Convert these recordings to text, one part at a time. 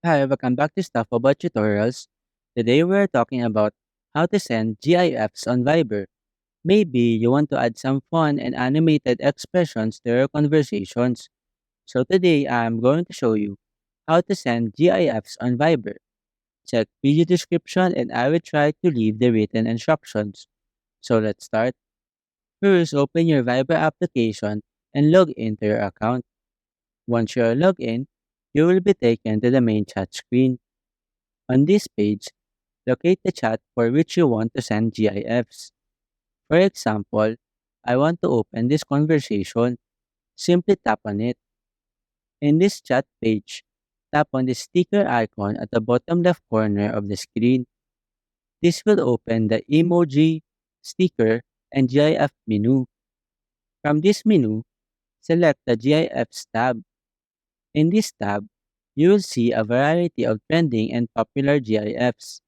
Hi, welcome back to Stuff About Tutorials. Today we're talking about how to send GIFs on Viber. Maybe you want to add some fun and animated expressions to your conversations. So today I'm going to show you how to send GIFs on Viber. Check video description and I will try to leave the written instructions. So let's start. First, open your Viber application and log into your account. Once you're logged in, you will be taken to the main chat screen. On this page, locate the chat for which you want to send GIFs. For example, I want to open this conversation. Simply tap on it. In this chat page, tap on the sticker icon at the bottom left corner of the screen. This will open the emoji, sticker, and GIF menu. From this menu, select the GIFs tab. In this tab, you will see a variety of trending and popular GIFs.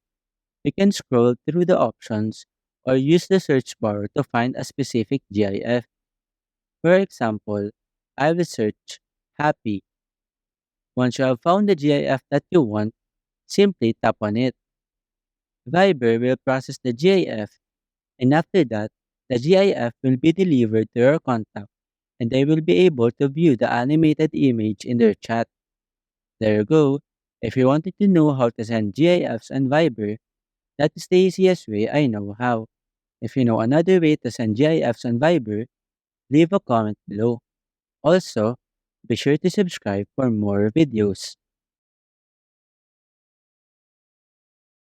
You can scroll through the options or use the search bar to find a specific GIF. For example, I will search happy. Once you have found the GIF that you want, simply tap on it. Viber will process the GIF, and after that, the GIF will be delivered to your contact and they will be able to view the animated image in their chat. There you go. If you wanted to know how to send GIFs on Viber, that is the easiest way I know how. If you know another way to send GIFs on Viber, leave a comment below. Also, be sure to subscribe for more videos.